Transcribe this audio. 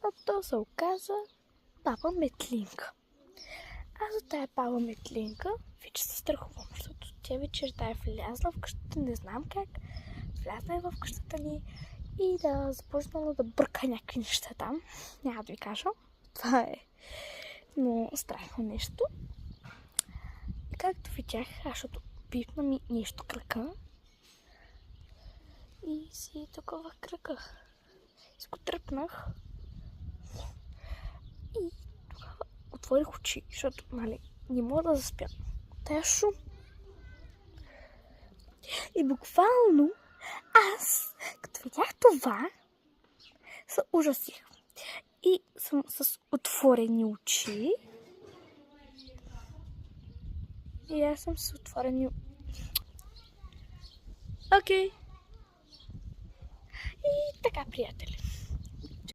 А то се оказа баба Метлинка. Аз от тая баба Метлинка вече се страхувам, защото тя вечерта е влязла в къщата, не знам как. Влязла е в къщата ни и да започнала да бърка някакви неща там. Няма да ви кажа. Това е много страшно нещо. И както видях, защото пипна ми нещо крака и си такова кръка. И го тръпнах и тогава отворих очи, защото не мога да заспя. Тая шум. И буквално аз, като видях това, се ужасих. И съм с отворени очи. И аз съм с отворени... Окей. И така, приятели.